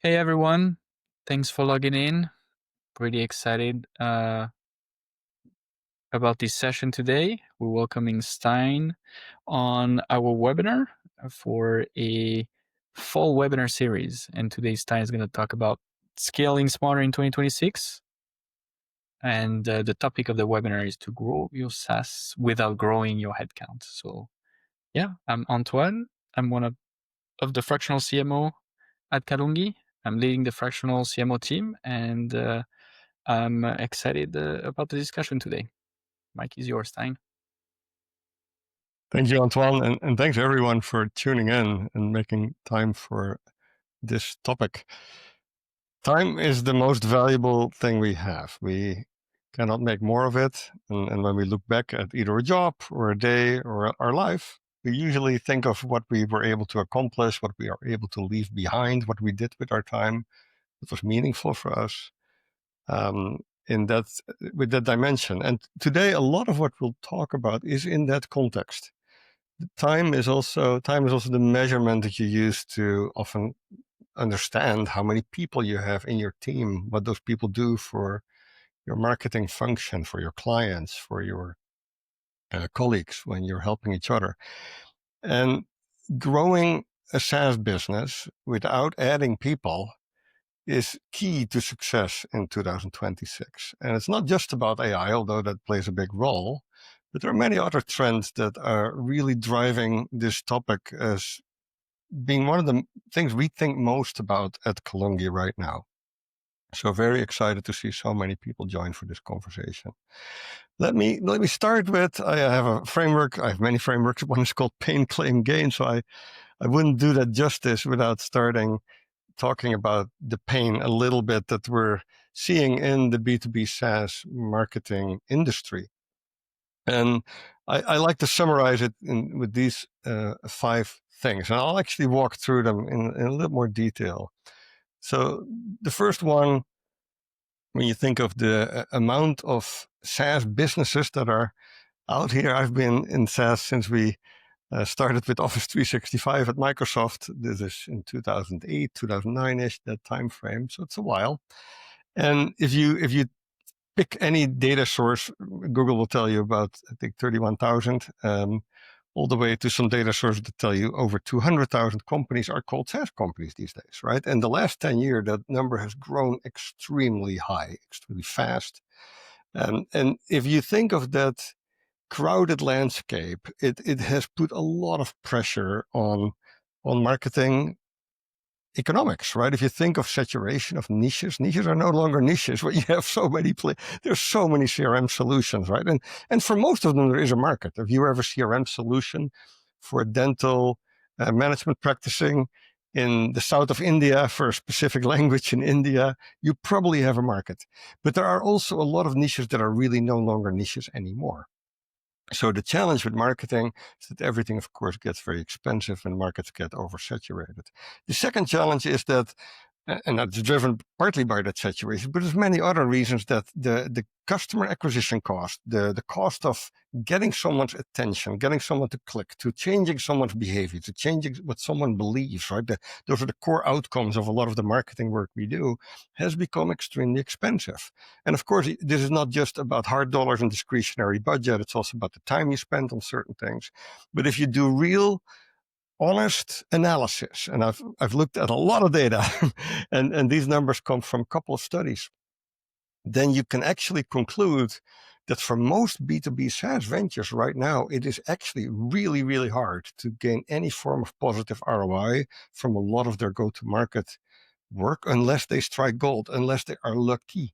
Hey everyone, thanks for logging in. Pretty excited about this session today. We're welcoming Stijn on our webinar for a fall webinar series. And today Stijn is going to talk about scaling smarter in 2026. And the topic of the webinar is to grow your SaaS without growing your headcount. So yeah, I'm Antoine. I'm one of the fractional CMO at Kalungi. I'm leading the fractional CMO team, and I'm excited about the discussion today. Mike is yours, Stijn. Thank you, Antoine, and thanks everyone for tuning in and making time for this topic. Time is the most valuable thing we have. We cannot make more of it. And when we look back at either a job or a day or our life, we usually think of what we were able to accomplish, what we are able to leave behind, what we did with our time that was meaningful for us. In that, with that dimension. And today, a lot of what we'll talk about is in that context. Time is also the measurement that you use to often understand how many people you have in your team, what those people do for your marketing function, for your clients, for your colleagues when you're helping each other. And growing a SaaS business without adding people is key to success in 2026. And it's not just about AI, although that plays a big role, but there are many other trends that are really driving this topic as being one of the things we think most about at Kalungi right now. So very excited to see so many people join for this conversation. Let me start with, I have a framework. I have many frameworks. One is called pain, claim, gain. So I wouldn't do that justice without starting talking about the pain a little bit that we're seeing in the B2B SaaS marketing industry. And I like to summarize it with these 5 things. And I'll actually walk through them in a little more detail. So the first one, when you think of the amount of SaaS businesses that are out here, I've been in SaaS since we started with Office 365 at Microsoft. This is in 2008, 2009-ish, that time frame. So it's a while. And if you pick any data source, Google will tell you about, I think, 31,000, all the way to some data sources that tell you over 200,000 companies are called SaaS companies these days, right? And the last 10 years, that number has grown extremely high, extremely fast. And if you think of that crowded landscape, it has put a lot of pressure on marketing economics, right? If you think of saturation of niches are no longer niches. Where you have so many there's so many CRM solutions, right? And for most of them, there is a market. If you have a CRM solution for dental management practicing in the south of India for a specific language in India, you probably have a market. But there are also a lot of niches that are really no longer niches anymore. So the challenge with marketing is that everything, of course, gets very expensive and markets get oversaturated. The second challenge is that, and that's driven partly by that saturation, but there's many other reasons that the customer acquisition cost, the cost of getting someone's attention, getting someone to click, to changing someone's behavior, to changing what someone believes, right? Those are the core outcomes of a lot of the marketing work we do, has become extremely expensive. And of course, this is not just about hard dollars and discretionary budget. It's also about the time you spend on certain things. But if you do real honest analysis, and I've looked at a lot of data, and these numbers come from a couple of studies, then you can actually conclude that for most B2B SaaS ventures right now, it is actually really, really hard to gain any form of positive ROI from a lot of their go-to-market work unless they strike gold, unless they are lucky,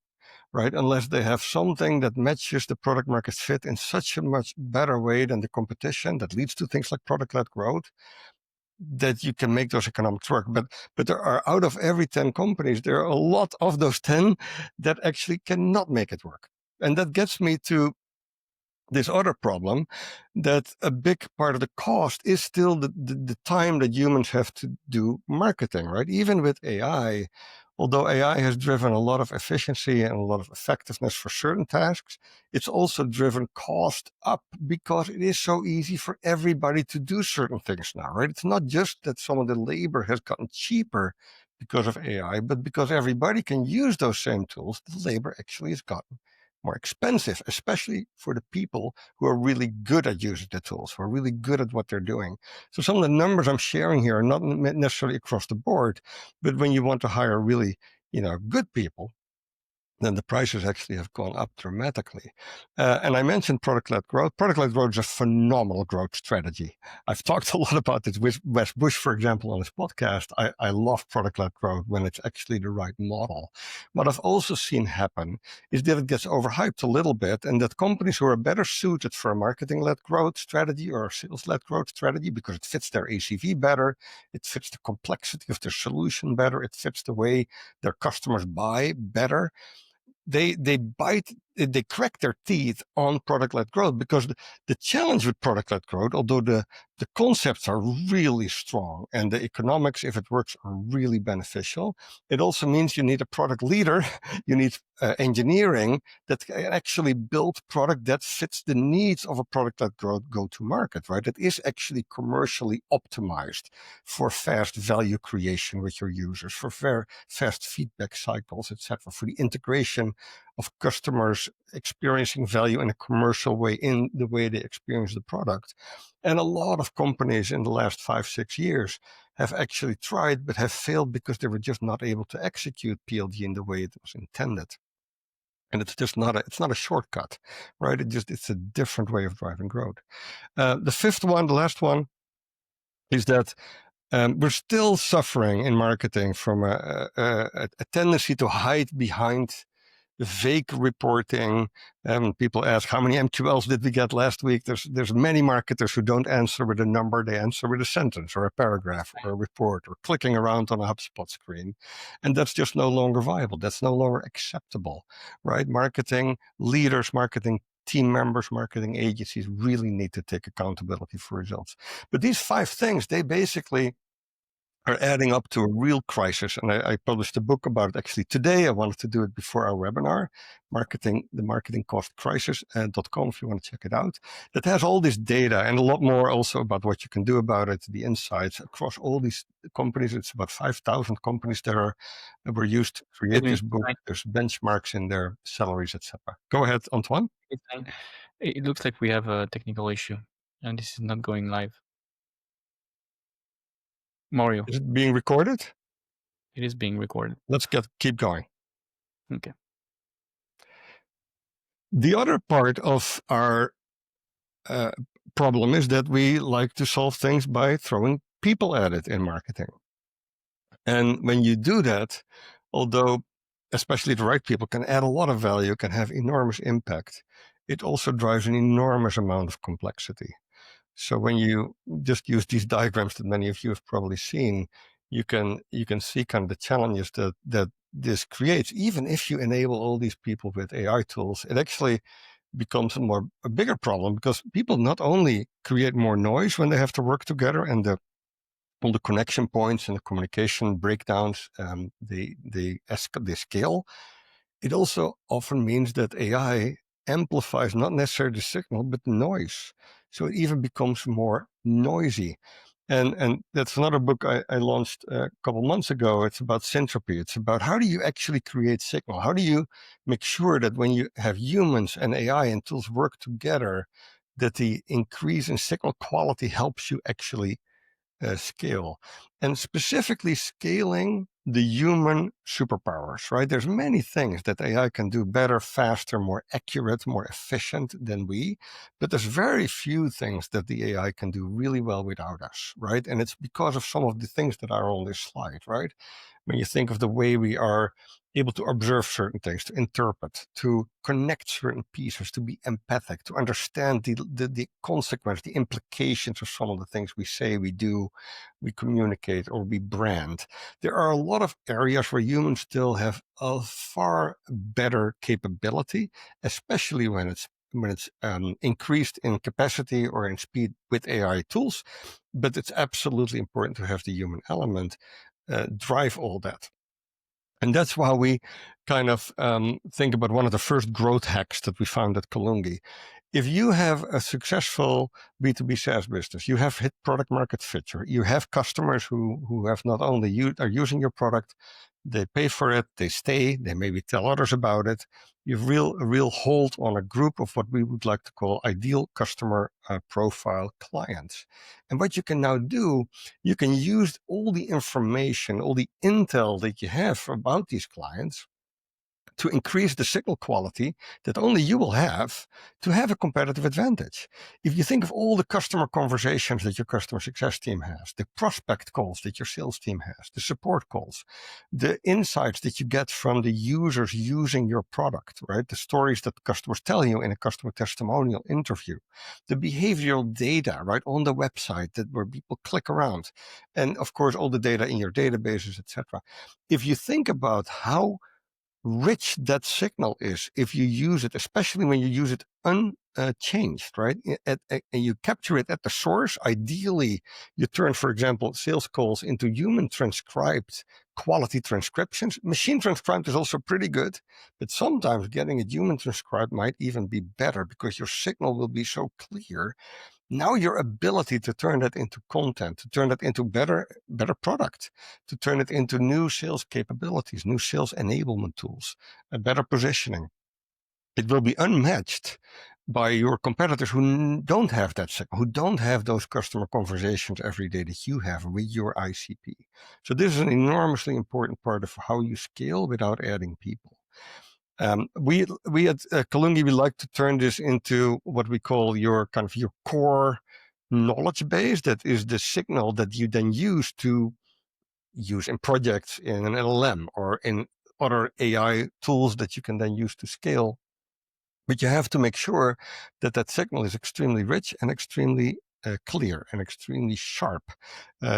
right? Unless they have something that matches the product market fit in such a much better way than the competition that leads to things like product-led growth, that you can make those economics work. But there are, out of every 10 companies, there are a lot of those 10 that actually cannot make it work. And that gets me to this other problem, that a big part of the cost is still the time that humans have to do marketing, right? Even with AI, although AI has driven a lot of efficiency and a lot of effectiveness for certain tasks, it's also driven cost up because it is so easy for everybody to do certain things now, right? It's not just that some of the labor has gotten cheaper because of AI, but because everybody can use those same tools, the labor actually has gotten more expensive, especially for the people who are really good at using the tools, who are really good at what they're doing. So some of the numbers I'm sharing here are not necessarily across the board, but when you want to hire really, good people, then the prices actually have gone up dramatically. And I mentioned product-led growth. Product-led growth is a phenomenal growth strategy. I've talked a lot about this with Wes Bush, for example, on his podcast. I love product-led growth when it's actually the right model. What I've also seen happen is that it gets overhyped a little bit, and that companies who are better suited for a marketing-led growth strategy or a sales-led growth strategy because it fits their ACV better, it fits the complexity of their solution better, it fits the way their customers buy better, they crack their teeth on product-led growth, because the challenge with product-led growth, although the concepts are really strong and the economics, if it works, are really beneficial, it also means you need a product leader, you need engineering that can actually build product that fits the needs of a product-led growth go-to-market, right? That is actually commercially optimized for fast value creation with your users, for fast feedback cycles, etc., for the integration of customers experiencing value in a commercial way in the way they experience the product. And a lot of companies in the last 5-6 years have actually tried, but have failed because they were just not able to execute PLG in the way it was intended. And it's just it's not a shortcut, right? It's a different way of driving growth. The fifth one, the last one, is that we're still suffering in marketing from a tendency to hide behind vague reporting. People ask, how many MQLs did we get last week? There's many marketers who don't answer with a number, they answer with a sentence or a paragraph or a report or clicking around on a HubSpot screen. And that's just no longer viable. That's no longer acceptable, right? Marketing leaders, marketing team members, marketing agencies really need to take accountability for results. But these 5 things, they basically are adding up to a real crisis. And I published a book about it actually today. I wanted to do it before our webinar, the marketing cost crisis.com, if you want to check it out. That has all this data and a lot more also about what you can do about it, the insights across all these companies. It's about 5,000 companies that were used to create this book. There's benchmarks in their salaries, etc. Go ahead, Antoine. It looks like we have a technical issue and this is not going live. Mario. Is it being recorded? It is being recorded. Let's keep going. Okay. The other part of our problem is that we like to solve things by throwing people at it in marketing. And when you do that, although especially the right people can add a lot of value, can have enormous impact, it also drives an enormous amount of complexity. So when you just use these diagrams that many of you have probably seen, you can see kind of the challenges that this creates. Even if you enable all these people with AI tools, it actually becomes a bigger problem, because people not only create more noise when they have to work together, and all the connection points and the communication breakdowns, they scale. It also often means that AI amplifies not necessarily the signal, but the noise. So it even becomes more noisy. And that's another book I launched a couple months ago. It's about syntropy. It's about how do you actually create signal? How do you make sure that when you have humans and AI and tools work together, that the increase in signal quality helps you actually scale, and specifically scaling the human superpowers, right? There's many things that AI can do better, faster, more accurate, more efficient than we, but there's very few things that the AI can do really well without us, right? And it's because of some of the things that are on this slide, right? When you think of the way we are able to observe certain things, to interpret, to connect certain pieces, to be empathic, to understand the consequence, the implications of some of the things we say, we do, we communicate, or we brand. There are a lot of areas where humans still have a far better capability, especially when it's increased in capacity or in speed with AI tools. But it's absolutely important to have the human element drive all that. And that's why we kind of think about one of the first growth hacks that we found at Kalungi if you have a successful B2B SaaS business, you have hit product market fit, you have customers who have not only are using your product, they pay for it, they stay, they maybe tell others about it. You have a real hold on a group of what we would like to call ideal customer profile clients. And what you can now do, you can use all the information, all the intel that you have about these clients to increase the signal quality that only you will have to have a competitive advantage. If you think of all the customer conversations that your customer success team has, the prospect calls that your sales team has, the support calls, the insights that you get from the users using your product, right? The stories that customers tell you in a customer testimonial interview, the behavioral data, right, on the website that where people click around, and of course, all the data in your databases, etc. If you think about how rich that signal is if you use it, especially when you use it unchanged, right? And you capture it at the source. Ideally, you turn, for example, sales calls into human transcribed quality transcriptions. Machine transcribed is also pretty good, but sometimes getting it human transcribed might even be better because your signal will be so clear. Now your ability to turn that into content, to turn that into better product, to turn it into new sales capabilities, new sales enablement tools, a better positioning, it will be unmatched by your competitors who don't have that signal, who don't have those customer conversations every day that you have with your ICP. So this is an enormously important part of how you scale without adding people. We at Kalungi, we like to turn this into what we call your kind of your core knowledge base. That is the signal that you then use to use in projects in an LLM or in other AI tools that you can then use to scale. But you have to make sure that that signal is extremely rich and extremely clear and extremely sharp.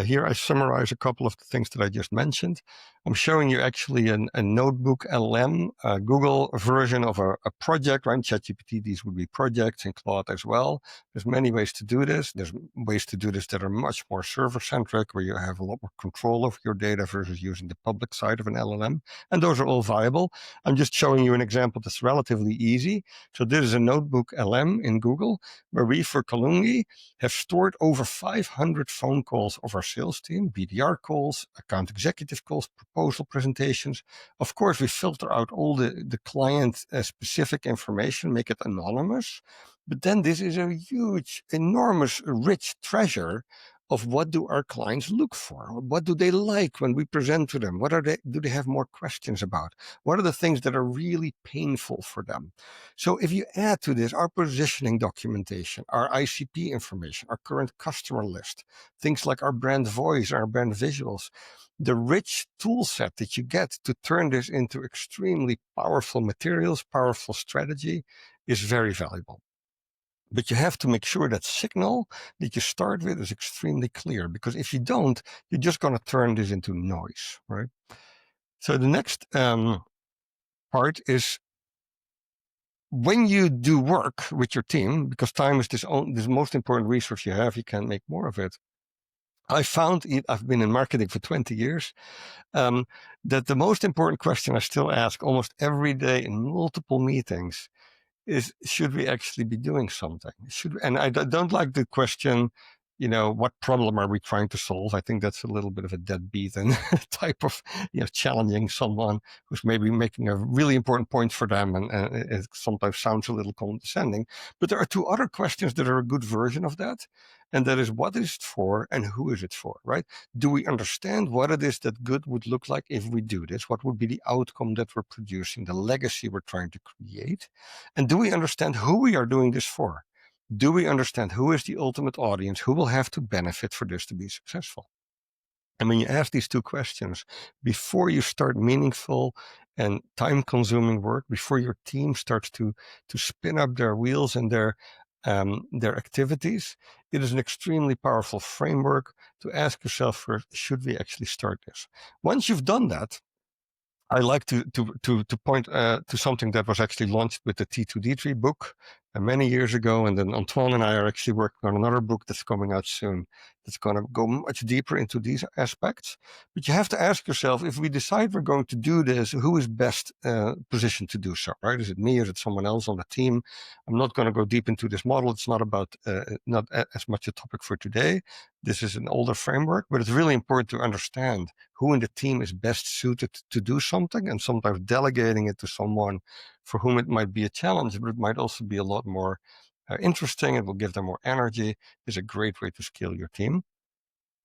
Here I summarize a couple of the things that I just mentioned. I'm showing you actually a notebook LM, a Google version of a project, right? ChatGPT, these would be projects in Claude as well. There's many ways to do this. There's ways to do this that are much more server-centric, where you have a lot more control of your data versus using the public side of an LLM. And those are all viable. I'm just showing you an example that's relatively easy. So this is a notebook LM in Google, where we, for Kalungi, have stored over 500 phone calls of our sales team, BDR calls, account executive calls, proposal presentations. Of course, we filter out all the client specific information, make it anonymous. But then this is a huge, enormous, rich treasure of what do our clients look for? What do they like when we present to them? Do they have more questions about? What are the things that are really painful for them? So if you add to this our positioning documentation, our ICP information, our current customer list, things like our brand voice, our brand visuals, the rich tool set that you get to turn this into extremely powerful materials, powerful strategy is very valuable. But you have to make sure that signal that you start with is extremely clear, because if you don't, you're just going to turn this into noise, right? So the next part is when you do work with your team, because time is this most important resource you have, you can't make more of it. I found I've been in marketing for 20 years, that the most important question I still ask almost every day in multiple meetings is, should we actually be doing something? And I don't like the question, what problem are we trying to solve? I think that's a little bit of a deadbeat and type of, challenging someone who's maybe making a really important point for them. And it sometimes sounds a little condescending, but there are two other questions that are a good version of that. And that is, what is it for and who is it for, right? Do we understand what it is that good would look like if we do this? What would be the outcome that we're producing, the legacy we're trying to create? And do we understand who we are doing this for? Do we understand who is the ultimate audience? Who will have to benefit for this to be successful? And when you ask these two questions, before you start meaningful and time-consuming work, before your team starts to spin up their wheels and their activities, it is an extremely powerful framework to ask yourself first, should we actually start this? Once you've done that, I like to point to something that was actually launched with the T2D3 book many years ago. And then Antoine and I are actually working on another book that's coming out soon that's going to go much deeper into these aspects. But you have to ask yourself, if we decide we're going to do this, who is best positioned to do so, right? Is it me? Is it someone else on the team? I'm not going to go deep into this model. It's not about, not as much a topic for today. This is an older framework, but it's really important to understand who in the team is best suited to do something, and sometimes delegating it to someone for whom it might be a challenge, but it might also be a lot more interesting. It will give them more energy. Is a great way to scale your team.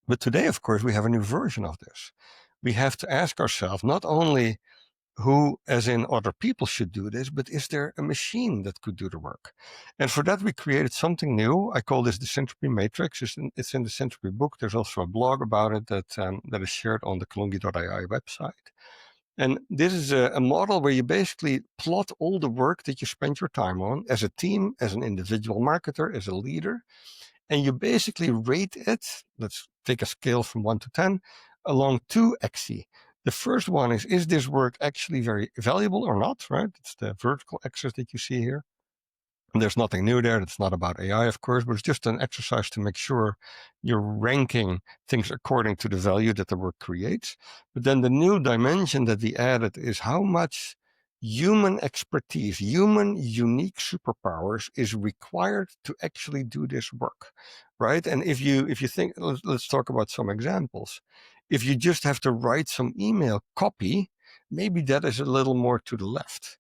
But today, of course, we have a new version of this. We have to ask ourselves not only who, as in other people, should do this, but is there a machine that could do the work? And for that, we created something new. I call this the Syntropy Matrix. It's in the Syntropy book. There's also a blog about it that is shared on the Kalungi.ai website. And this is a model where you basically plot all the work that you spend your time on as a team, as an individual marketer, as a leader. And you basically rate it. Let's take a scale from 1 to 10 along 2 axes. The first one is this work actually very valuable or not, right? It's the vertical axis that you see here. And there's nothing new there. It's not about AI, of course, but it's just an exercise to make sure you're ranking things according to the value that the work creates. But then the new dimension that we added is how much human expertise, human unique superpowers is required to actually do this work, right? And if you think, let's talk about some examples. If you just have to write some email copy, maybe that is a little more to the left.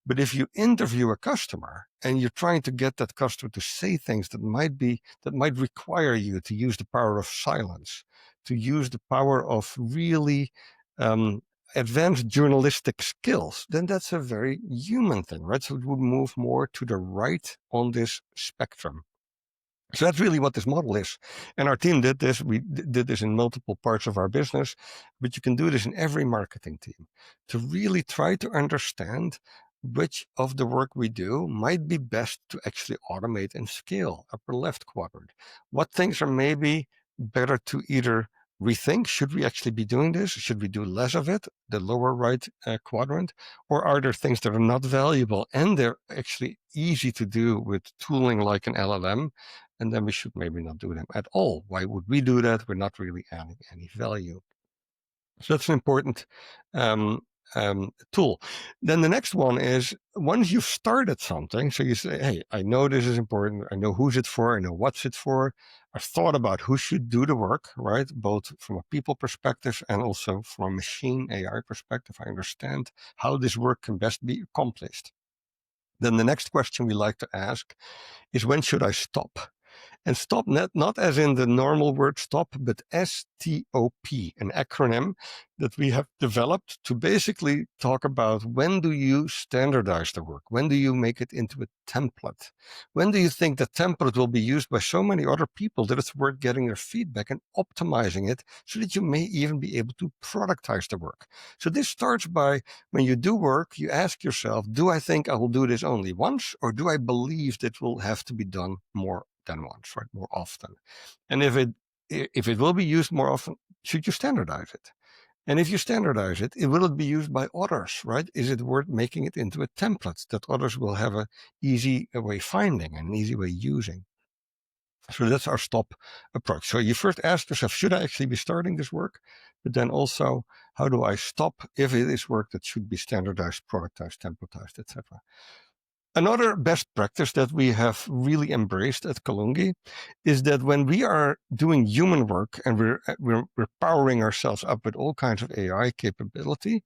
But if you interview a customer and you're trying to get that customer to say things that might require you to use the power of silence, to use the power of really advanced journalistic skills, then that's a very human thing, right? So it would move more to the right on this spectrum. So that's really what this model is. And our team did this. We did this in multiple parts of our business, but you can do this in every marketing team to really try to understand which of the work we do might be best to actually automate and scale. Upper left quadrant. What things are maybe better to either rethink? Should we actually be doing this? Should we do less of it? The lower right quadrant. Or are there things that are not valuable and they're actually easy to do with tooling like an LLM? And then we should maybe not do them at all. Why would we do that? We're not really adding any value. So that's an important tool. Then the next one is, once you've started something, so you say, hey, I know this is important. I know who's it for. I know what's it for. I've thought about who should do the work, right? Both from a people perspective and also from a machine AI perspective. I understand how this work can best be accomplished. Then the next question we like to ask is, when should I stop? And stop, not as in the normal word stop, but S-T-O-P, an acronym that we have developed to basically talk about, when do you standardize the work? When do you make it into a template? When do you think the template will be used by so many other people that it's worth getting their feedback and optimizing it so that you may even be able to productize the work? So this starts by, when you do work, you ask yourself, do I think I will do this only once, or do I believe that will have to be done more than once, right? More often. And if it will be used more often, should you standardize it? And if you standardize it, will it be used by others, right? Is it worth making it into a template that others will have an easy way finding and an easy way using? So that's our stop approach. So you first ask yourself, should I actually be starting this work? But then also, how do I stop if it is work that should be standardized, productized, templatized, etc.? Another best practice that we have really embraced at Kalungi is that when we are doing human work and we're powering ourselves up with all kinds of AI capability,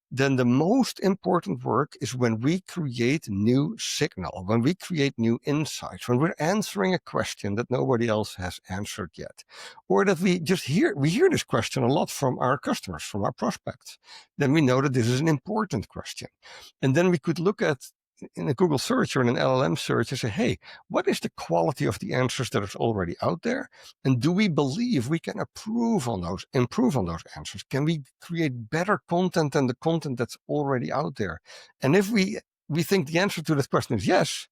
then the most important work is when we create new signal, when we create new insights, when we're answering a question that nobody else has answered yet, or that we hear this question a lot from our customers, from our prospects. Then we know that this is an important question. And then we could look at, in a Google search or in an LLM search, and say, hey, what is the quality of the answers that is already out there? And do we believe we can improve on those answers? Can we create better content than the content that's already out there? And if we think the answer to that question is yes,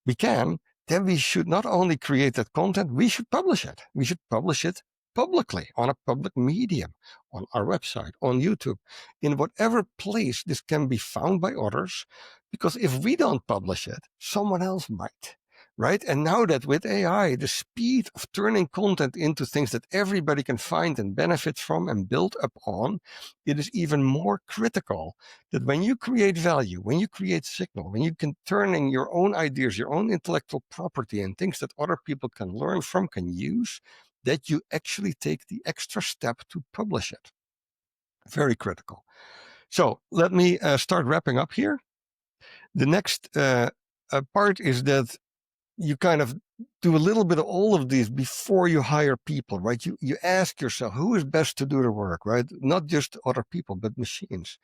we can, then we should not only create that content, we should publish it. We should publish it publicly on a public medium, on our website, on YouTube, in whatever place this can be found by others, Because if we don't publish it, someone else might, right? And now that with AI, the speed of turning content into things that everybody can find and benefit from and build upon, it is even more critical that when you create value, when you create signal, when you can turning your own ideas, your own intellectual property and things that other people can learn from, can use, that you actually take the extra step to publish it. Very critical. So let me start wrapping up here. The next part is that you kind of do a little bit of all of these before you hire people, right? You ask yourself, who is best to do the work, right? Not just other people, but machines.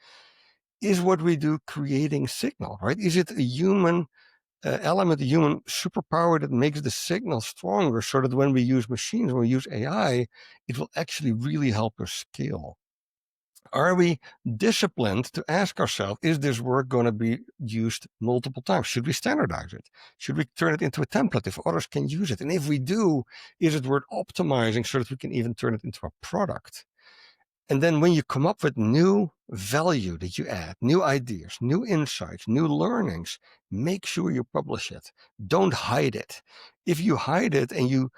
Is what we do creating signal, right? Is it a human element, a human superpower that makes the signal stronger so that when we use machines, when we use AI, it will actually really help us scale? Are we disciplined to ask ourselves, is this work going to be used multiple times? Should we standardize it? Should we turn it into a template if others can use it? And if we do, is it worth optimizing so that we can even turn it into a product? And then when you come up with new value that you add, new ideas, new insights, new learnings, make sure you publish it. Don't hide it. If you hide it and you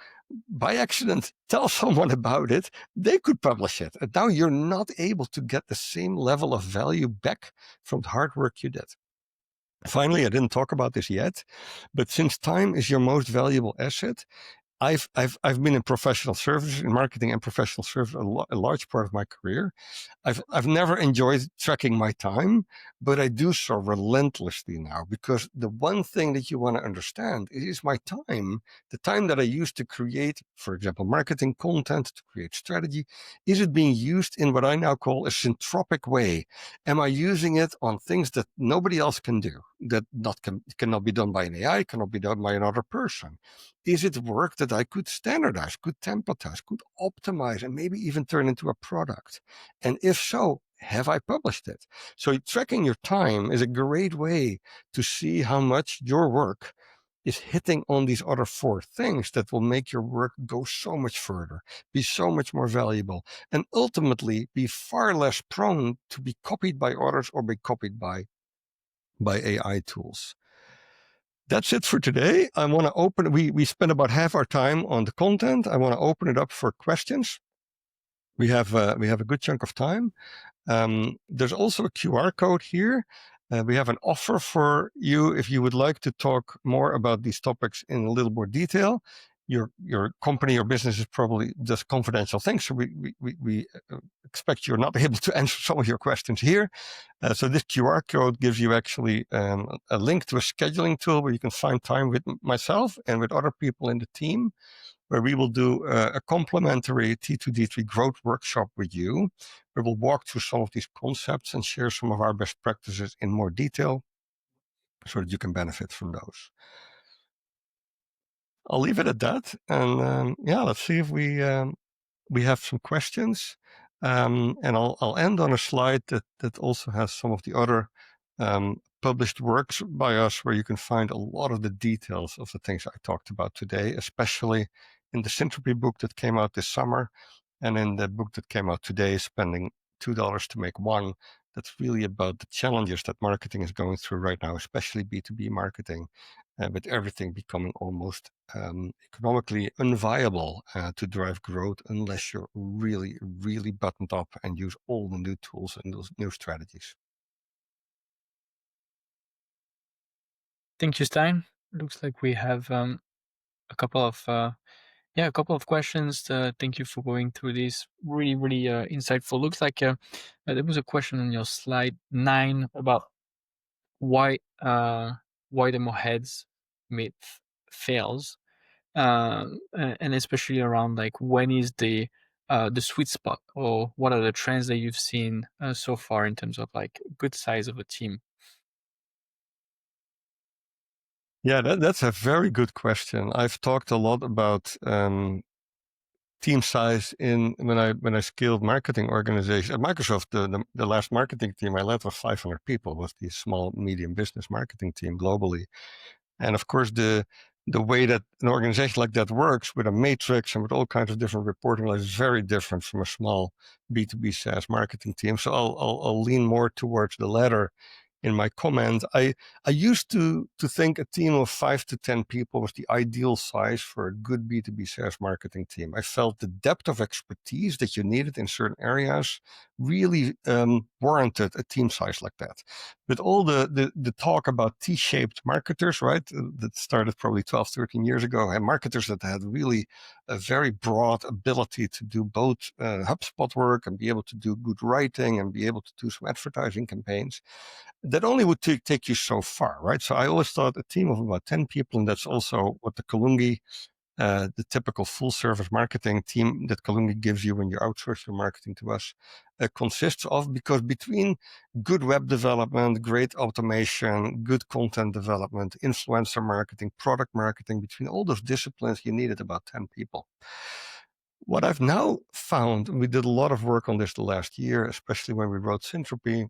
by accident tell someone about it, they could publish it. And now you're not able to get the same level of value back from the hard work you did. Finally, I didn't talk about this yet, but since time is your most valuable asset, I've been in professional services, in marketing and professional service a large part of my career. I've never enjoyed tracking my time, but I do so relentlessly now, because the one thing that you want to understand is my time, the time that I use to create, for example, marketing content, to create strategy. Is it being used in what I now call a syntropic way? Am I using it on things that nobody else can do, that cannot be done by an AI, cannot be done by another person? Is it work that I could standardize, could templatize, could optimize, and maybe even turn into a product? And if so, have I published it? So tracking your time is a great way to see how much your work is hitting on these other four things that will make your work go so much further, be so much more valuable, and ultimately be far less prone to be copied by others or be copied by AI tools. That's it for today. I want to open, we spent about half our time on the content. I want to open it up for questions. We have a good chunk of time. There's also a QR code here. We have an offer for you if you would like to talk more about these topics in a little more detail. Your company or business is probably just confidential things, so we expect you're not able to answer some of your questions here. So this QR code gives you actually a link to a scheduling tool where you can find time with myself and with other people in the team, where we will do a complimentary T2D3 growth workshop with you, where we'll walk through some of these concepts and share some of our best practices in more detail so that you can benefit from those. I'll leave it at that. And let's see if we have some questions. And I'll end on a slide that also has some of the other published works by us, where you can find a lot of the details of the things I talked about today, especially in the Syntropy book that came out this summer, and in the book that came out today, Spending $2 to Make One. That's really about the challenges that marketing is going through right now, especially B2B marketing, with everything becoming almost economically unviable to drive growth unless you're really, really buttoned up and use all the new tools and those new strategies. Thank you, Stijn. Looks like we have a couple of questions. Thank you for going through this. Really, really insightful. Looks like there was a question on your slide 9 about why the more heads myth fails, and especially around like when is the sweet spot, or what are the trends that you've seen so far in terms of like good size of a team? Yeah, that's a very good question. I've talked a lot about team size when I scaled marketing organizations at Microsoft. The last marketing team I led was 500 people, was the small medium business marketing team globally. And of course, the way that an organization like that works with a matrix and with all kinds of different reporting is very different from a small B2B SaaS marketing team. So I'll lean more towards the latter, in my comment. I used to think a team of 5 to 10 people was the ideal size for a good B2B SaaS marketing team. I felt the depth of expertise that you needed in certain areas really warranted a team size like that. But all the talk about T-shaped marketers, right, that started probably 12, 13 years ago, and marketers that had really a very broad ability to do both HubSpot work and be able to do good writing and be able to do some advertising campaigns, that only would take you so far, right? So I always thought a team of about 10 people, and that's also what the Kalungi, the typical full service marketing team that Kalungi gives you when you outsource your marketing to us, consists of, because between good web development, great automation, good content development, influencer marketing, product marketing, between all those disciplines, you needed about 10 people. What I've now found, we did a lot of work on this the last year, especially when we wrote Syntropy,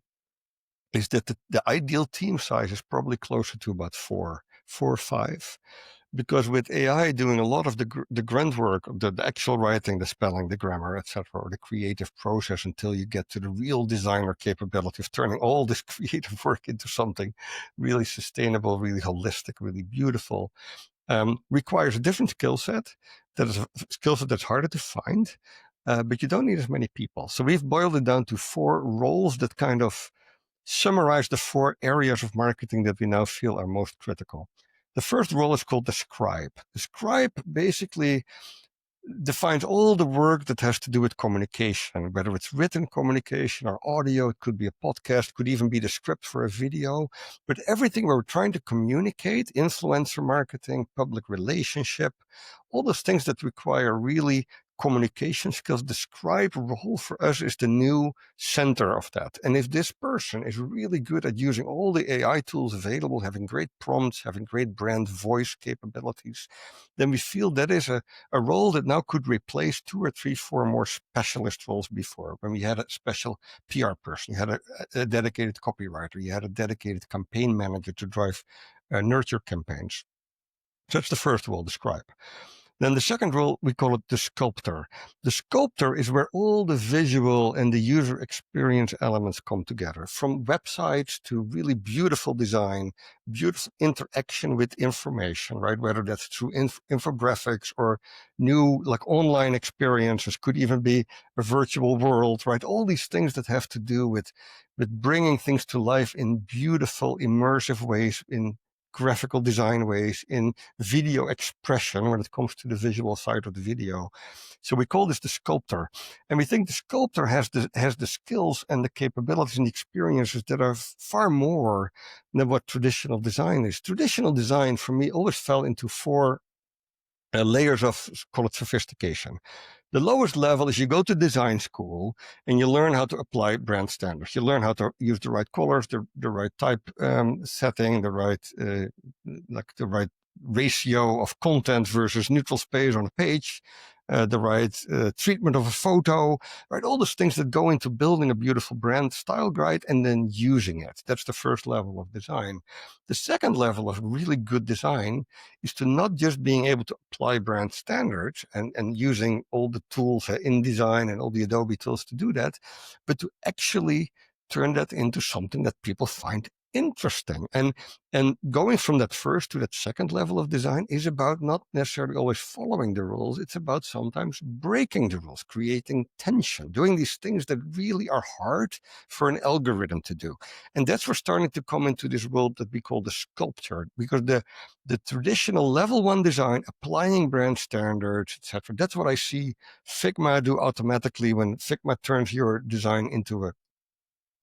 is that the ideal team size is probably closer to about four or five. Because with AI doing a lot of the grunt work, the actual writing, the spelling, the grammar, etc., or the creative process until you get to the real designer capability of turning all this creative work into something really sustainable, really holistic, really beautiful, requires a different skill set. That is a skill set that's harder to find, but you don't need as many people. So we've boiled it down to 4 roles that kind of summarize the 4 areas of marketing that we now feel are most critical. The first role is called the scribe. The scribe basically defines all the work that has to do with communication, whether it's written communication or audio. It could be a podcast, could even be the script for a video, but everything where we're trying to communicate, influencer marketing, public relationship, all those things that require really communication skills. The scribe role for us is the new center of that. And if this person is really good at using all the AI tools available, having great prompts, having great brand voice capabilities, then we feel that is a role that now could replace 2 or 3, 4 more specialist roles before. When we had a special PR person, you had a dedicated copywriter, you had a dedicated campaign manager to drive nurture campaigns. So that's the first role, the scribe. Then the second role, we call it the sculptor. The sculptor is where all the visual and the user experience elements come together, from websites to really beautiful design, beautiful interaction with information, right? Whether that's through infographics or new like online experiences, could even be a virtual world, right? All these things that have to do with bringing things to life in beautiful, immersive ways, in graphical design ways, in video expression when it comes to the visual side of the video. So we call this the sculptor. And we think the sculptor has the skills and the capabilities and the experiences that are far more than what traditional design is. Traditional design for me always fell into 4 layers of, call it sophistication. The lowest level is you go to design school and you learn how to apply brand standards. You learn how to use the right colors, the right type setting, the right ratio of content versus neutral space on a page, the right treatment of a photo, right? All those things that go into building a beautiful brand style guide and then using it. That's the first level of design. The second level of really good design is to not just being able to apply brand standards and using all the tools, InDesign and all the Adobe tools to do that, but to actually turn that into something that people find interesting. And going from that first to that second level of design is about not necessarily always following the rules. It's about sometimes breaking the rules, creating tension, doing these things that really are hard for an algorithm to do. And that's where starting to come into this world that we call the sculpture, because the traditional level 1 design, applying brand standards, etc., that's what I see Figma do automatically when Figma turns your design into a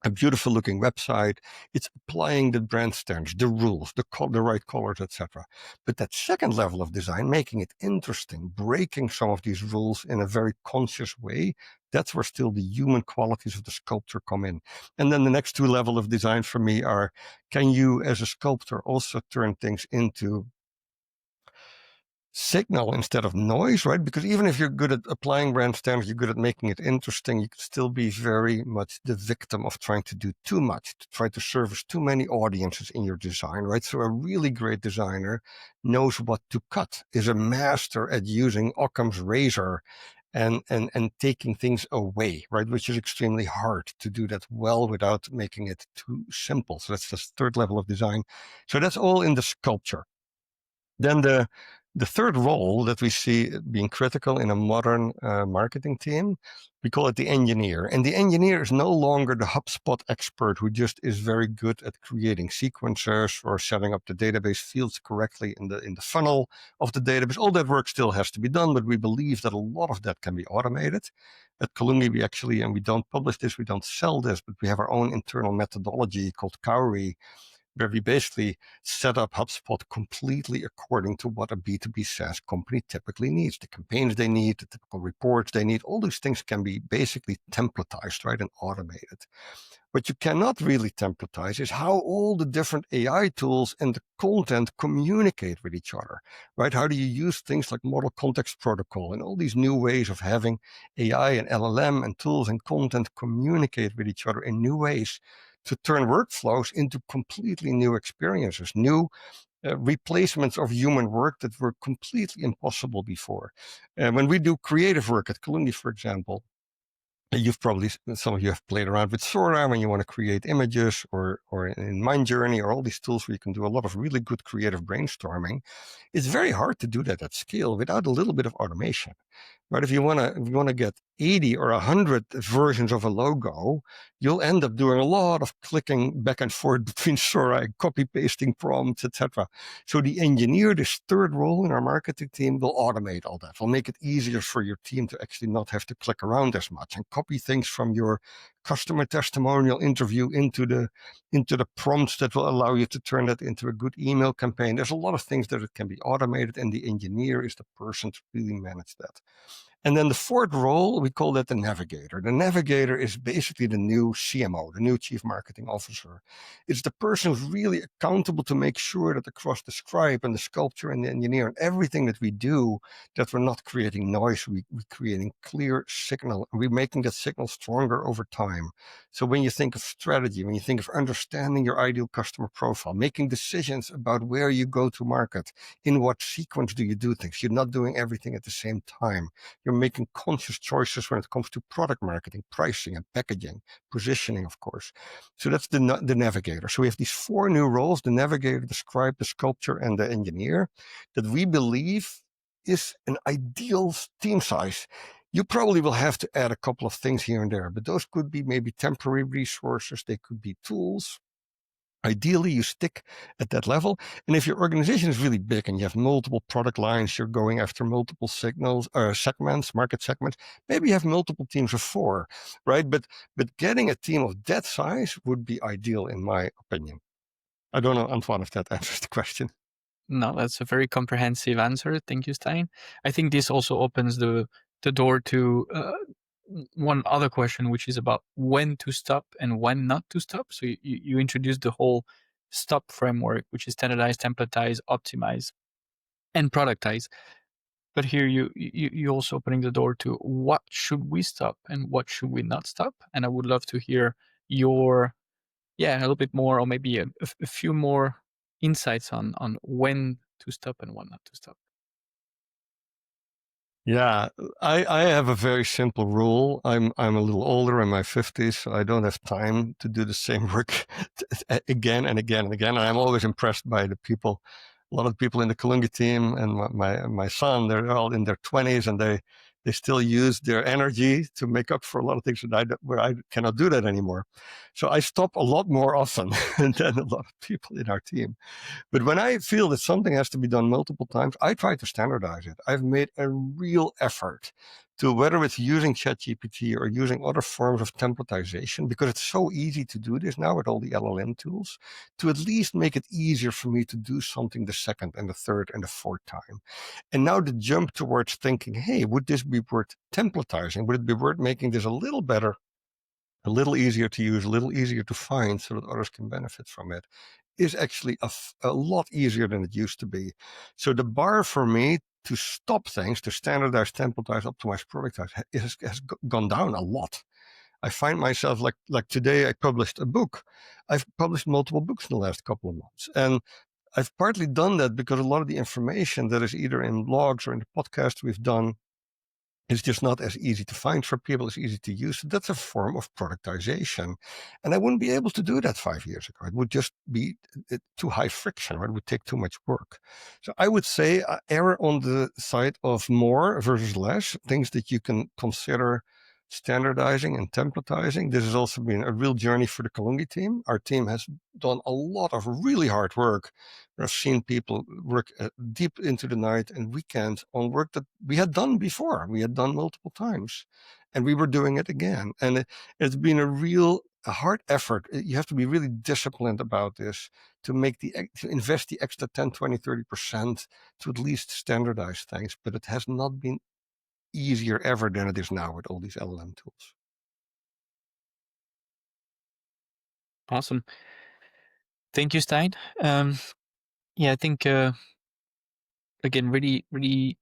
beautiful looking website. It's applying the brand standards, the rules, the right colors, etc. But that second level of design, making it interesting, breaking some of these rules in a very conscious way, that's where still the human qualities of the sculptor come in. And then the next 2 levels of design for me are, can you as a sculptor also turn things into signal instead of noise, right? Because even if you're good at applying brand standards, you're good at making it interesting, you can still be very much the victim of trying to do too much, to try to service too many audiences in your design, right? So a really great designer knows what to cut, is a master at using Occam's razor and taking things away, right? Which is extremely hard to do that well without making it too simple. So that's the third level of design. So that's all in the sculpture. Then the third role that we see being critical in a modern marketing team, we call it the engineer. And the engineer is no longer the HubSpot expert who just is very good at creating sequencers or setting up the database fields correctly in the funnel of the database. All that work still has to be done, but we believe that a lot of that can be automated. At Kalungi, we actually, and we don't publish this, we don't sell this, but we have our own internal methodology called Kauri, where we basically set up HubSpot completely according to what a B2B SaaS company typically needs. The campaigns they need, the typical reports they need, all these things can be basically templatized, right, and automated. What you cannot really templatize is how all the different AI tools and the content communicate with each other, right? How do you use things like model context protocol and all these new ways of having AI and LLM and tools and content communicate with each other in new ways to turn workflows into completely new experiences, new replacements of human work that were completely impossible before. When we do creative work at Kalungi, for example, some of you have played around with Sora when you want to create images, or in MindJourney, or all these tools where you can do a lot of really good creative brainstorming. It's very hard to do that at scale without a little bit of automation. Right? If you want to get 80 or 100 versions of a logo, you'll end up doing a lot of clicking back and forth between Sora and copy pasting prompts, etc. So the engineer, this third role in our marketing team, will automate all that. Will make it easier for your team to actually not have to click around as much and copy things from your customer testimonial interview into the prompts that will allow you to turn that into a good email campaign. There's a lot of things that it can be automated, and the engineer is the person to really manage that. And then the fourth role, we call that the navigator. The navigator is basically the new CMO, the new chief marketing officer. It's the person who's really accountable to make sure that across the scribe and the sculpture and the engineer and everything that we do, that we're not creating noise, we're creating clear signal, and we're making that signal stronger over time. So when you think of strategy, when you think of understanding your ideal customer profile, making decisions about where you go to market, in what sequence do you do things, you're not doing everything at the same time. You're making conscious choices when it comes to product marketing, pricing, and packaging, positioning, of course. So that's the navigator. So we have these four new roles: the navigator, the scribe, the sculptor, and the engineer, that we believe is an ideal team size. You probably will have to add a couple of things here and there, but those could be maybe temporary resources. They could be tools. Ideally, you stick at that level. And if your organization is really big and you have multiple product lines, you're going after multiple segments, market segments, maybe you have multiple teams of 4, right? But getting a team of that size would be ideal, in my opinion. I don't know, Antoine, if that answers the question. No, that's a very comprehensive answer. Thank you, Stijn. I think this also opens the door to one other question, which is about when to stop and when not to stop. So you introduced the whole stop framework, which is standardize, templatize, optimize, and productize. But here you also opening the door to what should we stop and what should we not stop. And I would love to hear your a little bit more, or maybe a few more insights on when to stop and when not to stop. Yeah, I have a very simple rule. I'm a little older, in my 50s, so I don't have time to do the same work again and again and again. And I'm always impressed by the people, a lot of people in the Kalungi team, and my son. They're all in their 20s, and they still use their energy to make up for a lot of things where I cannot do that anymore. So I stop a lot more often than a lot of people in our team. But when I feel that something has to be done multiple times, I try to standardize it. I've made a real effort to, whether it's using ChatGPT or using other forms of templatization, because it's so easy to do this now with all the LLM tools, to at least make it easier for me to do something the second and the third and the fourth time. And now the jump towards thinking, hey, would this be worth templatizing? Would it be worth making this a little better, a little easier to use, a little easier to find so that others can benefit from it, is actually a lot easier than it used to be. So the bar for me to stop things, to standardize, templatize, optimize, productize, has gone down a lot. I find myself, like today I published a book. I've published multiple books in the last couple of months. And I've partly done that because a lot of the information that is either in blogs or in the podcast we've done It's just not as easy to find for people, as easy to use. So that's a form of productization. And I wouldn't be able to do that 5 years ago. It would just be too high friction, right? It would take too much work. So I would say err on the side of more versus less, things that you can consider standardizing and templatizing. This has also been a real journey for the Kalungi team. Our team has done a lot of really hard work. I've seen people work deep into the night and weekends on work that we had done before. We had done multiple times, and we were doing it again. And it's been a hard effort. You have to be really disciplined about this to invest the extra 10, 20, 30% to at least standardize things. But it has not been easier ever than it is now with all these LLM tools. Awesome. Thank you, Stijn. Yeah, I think again, really, really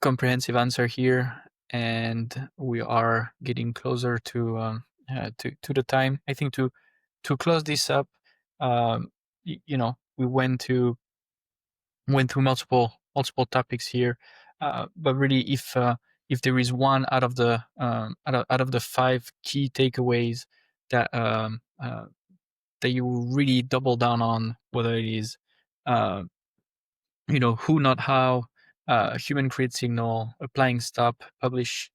comprehensive answer here, and we are getting closer to the time. I think to close this up, we went through multiple topics here, but really, if there is one out of the out of the 5 key takeaways that that you really double down on, whether it is who, not how, human create signal, applying stop, publish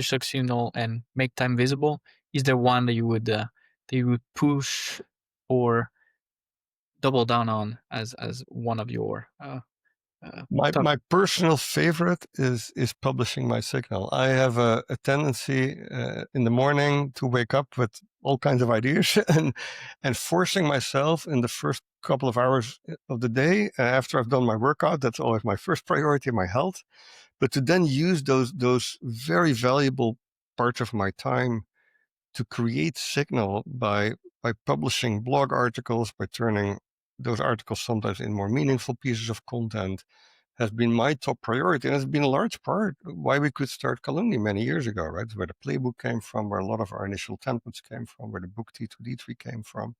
such signal, and make time visible, is there one that you would push or double down on as one of your top? My personal favorite is publishing my signal. I have a tendency in the morning to wake up with all kinds of ideas and forcing myself in the first couple of hours of the day after I've done my workout. That's always my first priority, my health. But to then use those very valuable parts of my time to create signal by publishing blog articles, by turning those articles sometimes in more meaningful pieces of content, has been my top priority. And it's been a large part why we could start Kalungi many years ago, right? It's where the playbook came from, where a lot of our initial templates came from, where the book T2D tree came from.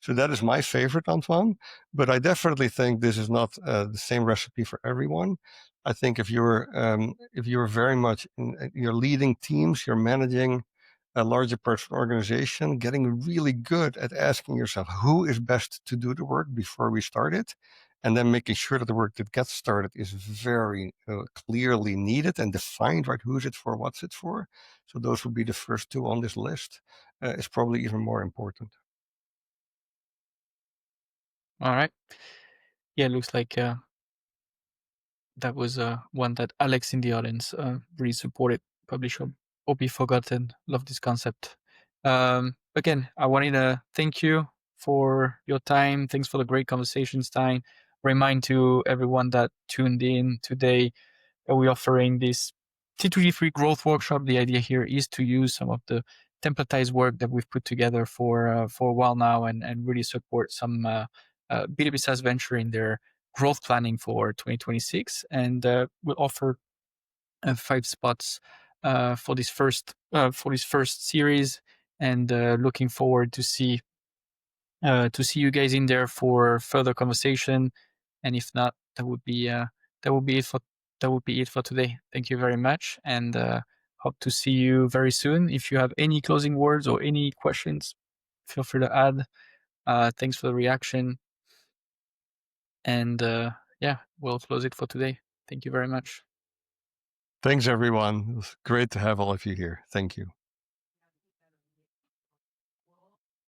So that is my favorite, Antoine. But I definitely think this is not the same recipe for everyone. I think if you're very much you're leading teams, you're managing a larger personal organization, getting really good at asking yourself who is best to do the work before we start it, and then making sure that the work that gets started is very clearly needed and defined, right? Who's it for? What's it for? So those would be the first 2 on this list. Is probably even more important. All right. Yeah, it looks like that was one that Alex in the audience really supported. Publish or be forgotten. Love this concept. Again, I wanted to thank you for your time. Thanks for the great conversation, Stijn. Remind to everyone that tuned in today that we're offering this T2D3 growth workshop. The idea here is to use some of the Templatize work that we've put together for a while now, and really support some B2B SaaS venture in their growth planning for 2026. And we'll offer 5 spots for this first series, and looking forward to see you guys in there for further conversation. And if not, that would be it for today. Thank you very much, and hope to see you very soon. If you have any closing words or any questions, feel free to add. Thanks for the reaction, and yeah, we'll close it for today. Thank you very much. Thanks, everyone. It was great to have all of you here. Thank you.